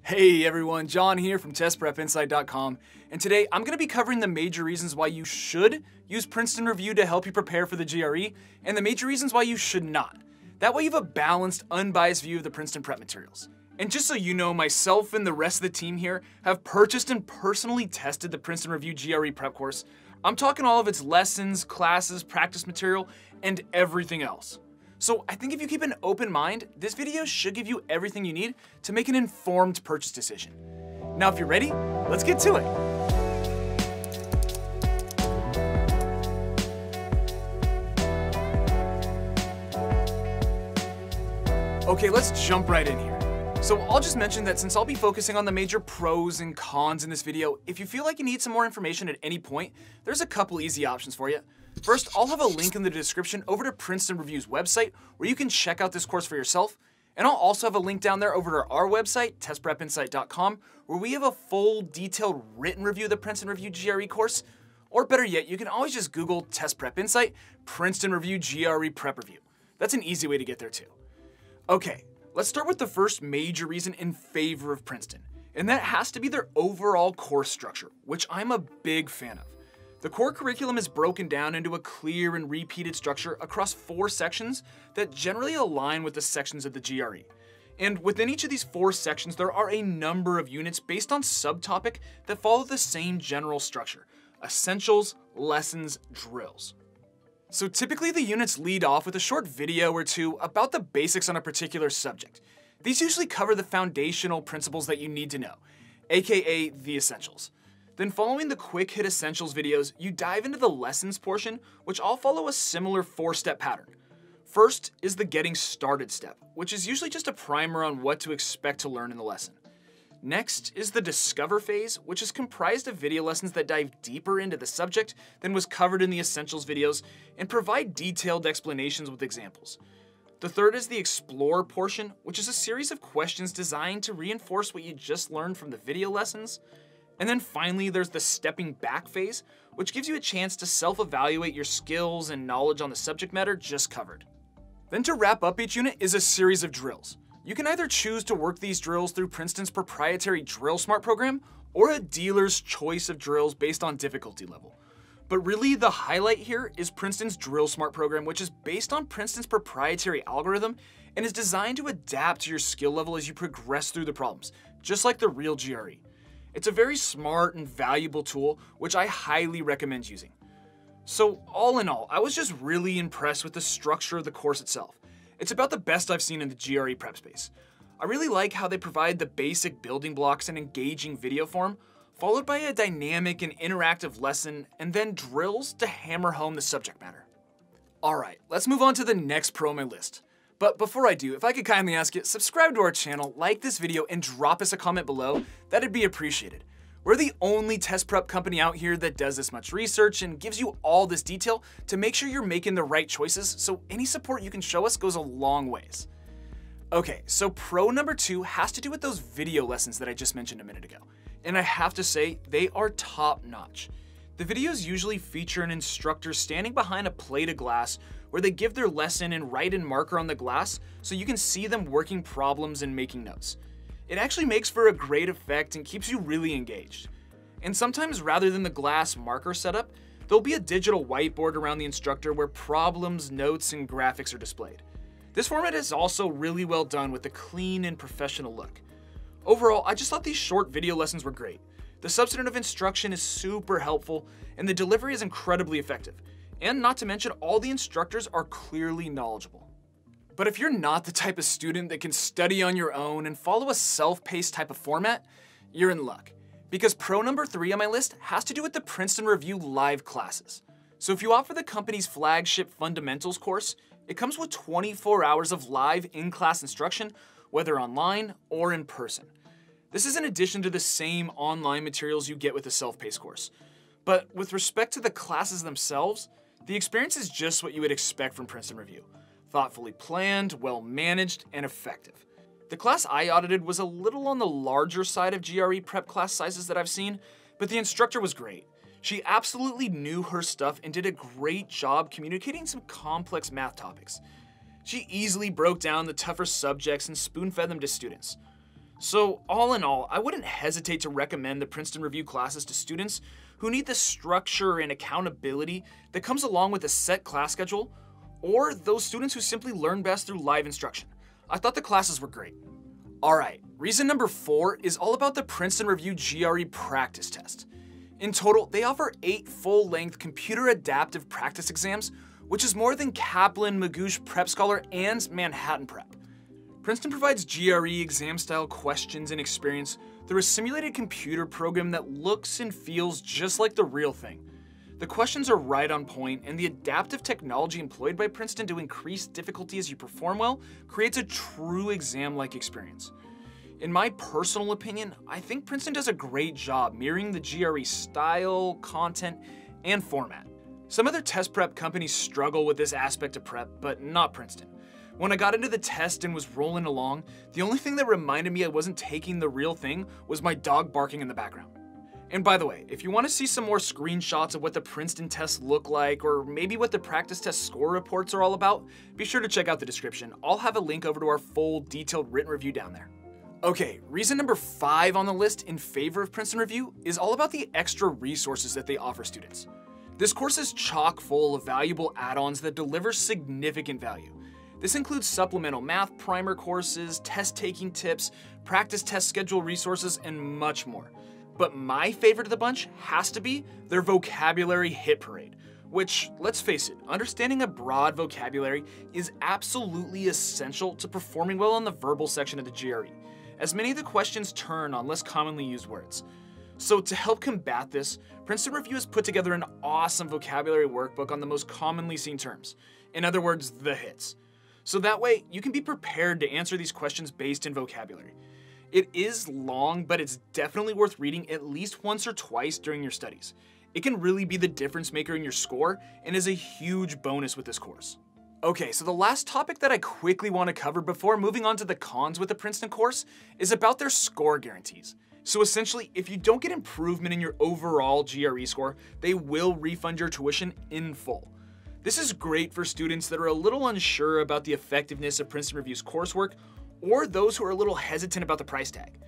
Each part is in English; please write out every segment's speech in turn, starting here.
Hey everyone, John here from testprepinsight.com, and today I'm going to be covering the major reasons why you should use Princeton Review to help you prepare for the GRE, and the major reasons why you should not. That way you have a balanced, unbiased view of the Princeton prep materials. And just so you know, myself and the rest of the team here have purchased and personally tested the Princeton Review GRE Prep course. I'm talking all of its lessons, classes, practice material, and everything else. So I think if you keep an open mind, this video should give you everything you need to make an informed purchase decision. Now if you're ready, let's get to it. Okay, let's jump right in here. So I'll just mention that since I'll be focusing on the major pros and cons in this video, if you feel like you need some more information at any point, there's a couple easy options for you. First, I'll have a link in the description over to Princeton Review's website where you can check out this course for yourself. And I'll also have a link down there over to our website, testprepinsight.com, where we have a full, detailed written review of the Princeton Review GRE course. Or better yet, you can always just Google Test Prep Insight, Princeton Review GRE Prep Review. That's an easy way to get there too. Okay, let's start with the first major reason in favor of Princeton, and that has to be their overall course structure, which I'm a big fan of. The core curriculum is broken down into a clear and repeated structure across 4 sections that generally align with the sections of the GRE. And within each of these 4 sections, there are a number of units based on subtopic that follow the same general structure: essentials, lessons, drills. So typically the units lead off with a short video or two about the basics on a particular subject. These usually cover the foundational principles that you need to know, aka the essentials. Then following the quick hit essentials videos, you dive into the lessons portion, which all follow a similar 4-step pattern. First is the getting started step, which is usually just a primer on what to expect to learn in the lesson. Next is the discover phase, which is comprised of video lessons that dive deeper into the subject than was covered in the essentials videos and provide detailed explanations with examples. The third is the explore portion, which is a series of questions designed to reinforce what you just learned from the video lessons. And then finally, there's the stepping back phase, which gives you a chance to self-evaluate your skills and knowledge on the subject matter just covered. Then to wrap up each unit is a series of drills. You can either choose to work these drills through Princeton's proprietary Drill Smart program or a dealer's choice of drills based on difficulty level. But really the highlight here is Princeton's Drill Smart program, which is based on Princeton's proprietary algorithm and is designed to adapt to your skill level as you progress through the problems, just like the real GRE. It's a very smart and valuable tool, which I highly recommend using. So all in all, I was just really impressed with the structure of the course itself. It's about the best I've seen in the GRE prep space. I really like how they provide the basic building blocks in engaging video form, followed by a dynamic and interactive lesson, and then drills to hammer home the subject matter. Alright, let's move on to the next pro on my list. But before I do, if I could kindly ask you, subscribe to our channel, like this video, and drop us a comment below, that'd be appreciated. We're the only test prep company out here that does this much research and gives you all this detail to make sure you're making the right choices, so any support you can show us goes a long ways. Okay, so pro number 2 has to do with those video lessons that I just mentioned a minute ago. And I have to say, they are top notch. The videos usually feature an instructor standing behind a plate of glass where they give their lesson and write in marker on the glass so you can see them working problems and making notes. It actually makes for a great effect and keeps you really engaged. And sometimes rather than the glass marker setup, there'll be a digital whiteboard around the instructor where problems, notes, and graphics are displayed. This format is also really well done with a clean and professional look. Overall, I just thought these short video lessons were great. The substantive instruction is super helpful, and the delivery is incredibly effective. And not to mention, all the instructors are clearly knowledgeable. But if you're not the type of student that can study on your own and follow a self-paced type of format, you're in luck. Because pro number 3 on my list has to do with the Princeton Review live classes. So if you opt for the company's flagship fundamentals course, it comes with 24 hours of live in-class instruction, whether online or in person. This is in addition to the same online materials you get with the self-paced course. But with respect to the classes themselves, the experience is just what you would expect from Princeton Review. Thoughtfully planned, well-managed, and effective. The class I audited was a little on the larger side of GRE prep class sizes that I've seen, but the instructor was great. She absolutely knew her stuff and did a great job communicating some complex math topics. She easily broke down the tougher subjects and spoon-fed them to students. So all in all, I wouldn't hesitate to recommend the Princeton Review classes to students who need the structure and accountability that comes along with a set class schedule, or those students who simply learn best through live instruction. I thought the classes were great. Alright, reason number 4 is all about the Princeton Review GRE Practice Test. In total, they offer 8 full-length computer adaptive practice exams, which is more than Kaplan, Magoosh, Prep Scholar, and Manhattan Prep. Princeton provides GRE exam-style questions and experience through a simulated computer program that looks and feels just like the real thing. The questions are right on point, and the adaptive technology employed by Princeton to increase difficulty as you perform well creates a true exam-like experience. In my personal opinion, I think Princeton does a great job mirroring the GRE style, content, and format. Some other test prep companies struggle with this aspect of prep, but not Princeton. When I got into the test and was rolling along, the only thing that reminded me I wasn't taking the real thing was my dog barking in the background. And by the way, if you want to see some more screenshots of what the Princeton tests look like, or maybe what the practice test score reports are all about, be sure to check out the description. I'll have a link over to our full detailed written review down there. Okay, reason number 5 on the list in favor of Princeton Review is all about the extra resources that they offer students. This course is chock full of valuable add-ons that deliver significant value. This includes supplemental math primer courses, test-taking tips, practice test schedule resources, and much more. But my favorite of the bunch has to be their vocabulary hit parade, which, let's face it, understanding a broad vocabulary is absolutely essential to performing well in the verbal section of the GRE, as many of the questions turn on less commonly used words. So to help combat this, Princeton Review has put together an awesome vocabulary workbook on the most commonly seen terms. In other words, the hits. So that way, you can be prepared to answer these questions based in vocabulary. It is long, but it's definitely worth reading at least once or twice during your studies. It can really be the difference maker in your score and is a huge bonus with this course. Okay, so the last topic that I quickly want to cover before moving on to the cons with the Princeton course is about their score guarantees. So essentially, if you don't get improvement in your overall GRE score, they will refund your tuition in full. This is great for students that are a little unsure about the effectiveness of Princeton Review's coursework, or those who are a little hesitant about the price tag.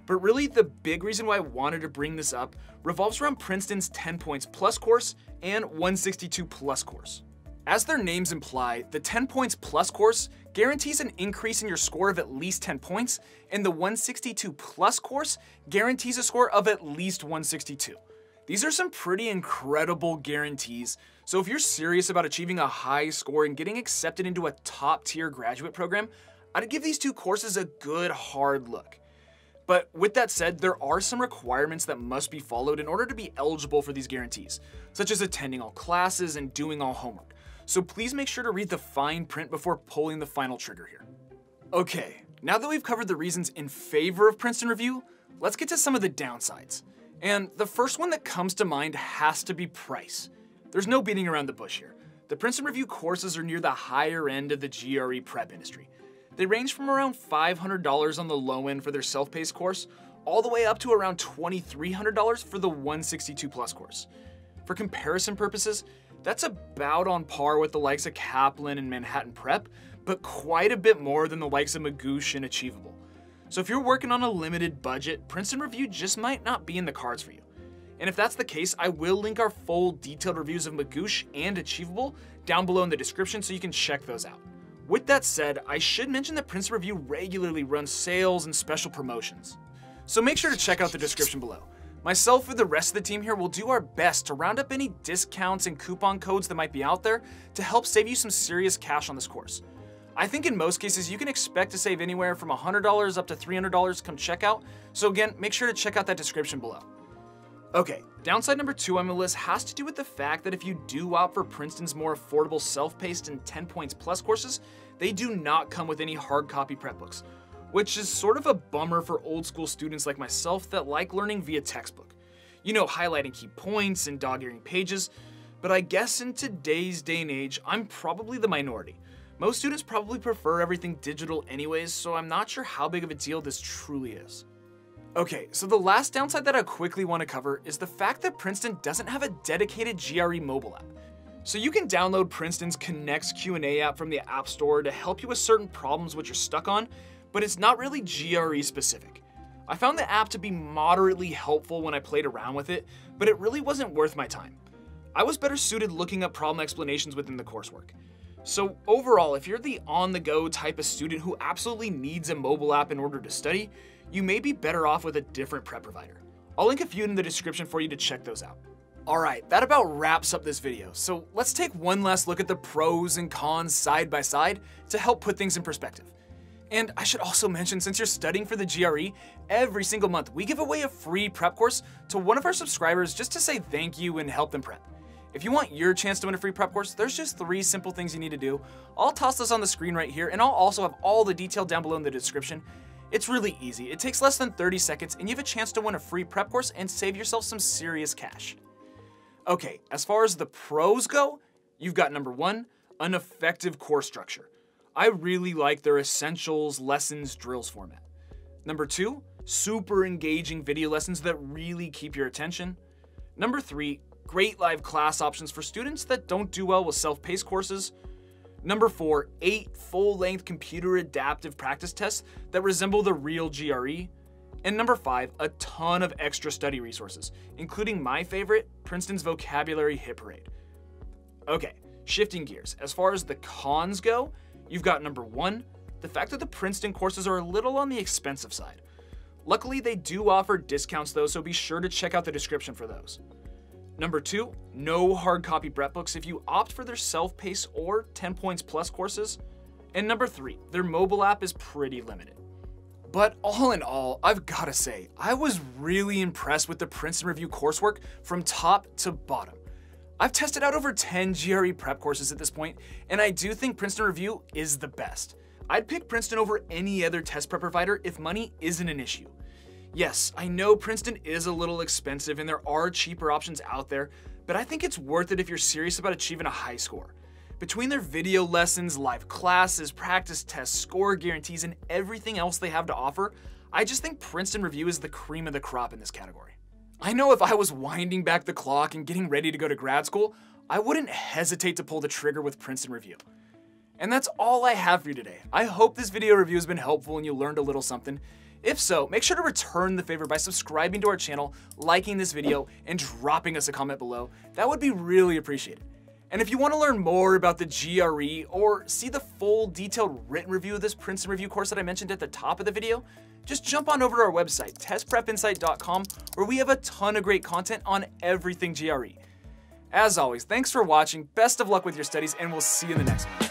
But really, the big reason why I wanted to bring this up revolves around Princeton's 10 points plus course and 162 plus course. As their names imply, the 10 points plus course guarantees an increase in your score of at least 10 points, and the 162 plus course guarantees a score of at least 162. These are some pretty incredible guarantees, so if you're serious about achieving a high score and getting accepted into a top-tier graduate program, I'd give these two courses a good hard look. But with that said, there are some requirements that must be followed in order to be eligible for these guarantees, such as attending all classes and doing all homework. So please make sure to read the fine print before pulling the final trigger here. Okay, now that we've covered the reasons in favor of Princeton Review, let's get to some of the downsides. And the first one that comes to mind has to be price. There's no beating around the bush here. The Princeton Review courses are near the higher end of the GRE prep industry. They range from around $500 on the low end for their self-paced course, all the way up to around $2,300 for the 162 plus course. For comparison purposes, that's about on par with the likes of Kaplan and Manhattan Prep, but quite a bit more than the likes of Magoosh and Achievable. So if you're working on a limited budget, Princeton Review just might not be in the cards for you. And if that's the case, I will link our full detailed reviews of Magoosh and Achievable down below in the description so you can check those out. With that said, I should mention that Princeton Review regularly runs sales and special promotions. So make sure to check out the description below. Myself and the rest of the team here will do our best to round up any discounts and coupon codes that might be out there to help save you some serious cash on this course. I think in most cases you can expect to save anywhere from $100 up to $300 come checkout, so again, make sure to check out that description below. Okay, downside number 2 on the list has to do with the fact that if you do opt for Princeton's more affordable self-paced and 10 points plus courses, they do not come with any hard copy prep books, which is sort of a bummer for old school students like myself that like learning via textbook. You know, highlighting key points and dog-earing pages, but I guess in today's day and age, I'm probably the minority. Most students probably prefer everything digital anyways, so I'm not sure how big of a deal this truly is. Okay, so the last downside that I quickly want to cover is the fact that Princeton doesn't have a dedicated GRE mobile app. So you can download Princeton's Connect's Q&A app from the App Store to help you with certain problems which you're stuck on, but it's not really GRE specific. I found the app to be moderately helpful when I played around with it, but it really wasn't worth my time. I was better suited looking up problem explanations within the coursework. So overall, if you're the on-the-go type of student who absolutely needs a mobile app in order to study, you may be better off with a different prep provider. I'll link a few in the description for you to check those out. Alright, that about wraps up this video, so let's take one last look at the pros and cons side by side to help put things in perspective. And I should also mention, since you're studying for the GRE, every single month we give away a free prep course to one of our subscribers just to say thank you and help them prep. If you want your chance to win a free prep course, there's just 3 simple things you need to do. I'll toss this on the screen right here, and I'll also have all the detail down below in the description. It's really easy. It takes less than 30 seconds, and you have a chance to win a free prep course and save yourself some serious cash. Okay, as far as the pros go, you've got number 1, an effective course structure. I really like their essentials, lessons, drills format. Number 2, super engaging video lessons that really keep your attention. Number 3, great live class options for students that don't do well with self-paced courses. Number 4, 8 full-length computer adaptive practice tests that resemble the real GRE. And number 5, a ton of extra study resources, including my favorite, Princeton's Vocabulary Hit Parade. Okay, shifting gears. As far as the cons go, you've got number 1, the fact that the Princeton courses are a little on the expensive side. Luckily, they do offer discounts though, so be sure to check out the description for those. Number 2, no hard copy prep books if you opt for their self-paced or 10 points plus courses. And number 3, their mobile app is pretty limited. But all in all, I've gotta say, I was really impressed with the Princeton Review coursework from top to bottom. I've tested out over 10 GRE prep courses at this point, and I do think Princeton Review is the best. I'd pick Princeton over any other test prep provider if money isn't an issue. Yes, I know Princeton is a little expensive and there are cheaper options out there, but I think it's worth it if you're serious about achieving a high score. Between their video lessons, live classes, practice tests, score guarantees, and everything else they have to offer, I just think Princeton Review is the cream of the crop in this category. I know if I was winding back the clock and getting ready to go to grad school, I wouldn't hesitate to pull the trigger with Princeton Review. And that's all I have for you today. I hope this video review has been helpful and you learned a little something. If so, make sure to return the favor by subscribing to our channel, liking this video, and dropping us a comment below. That would be really appreciated. And if you want to learn more about the GRE or see the full detailed written review of this Princeton Review course that I mentioned at the top of the video, just jump on over to our website, testprepinsight.com, where we have a ton of great content on everything GRE. As always, thanks for watching, best of luck with your studies, and we'll see you in the next one.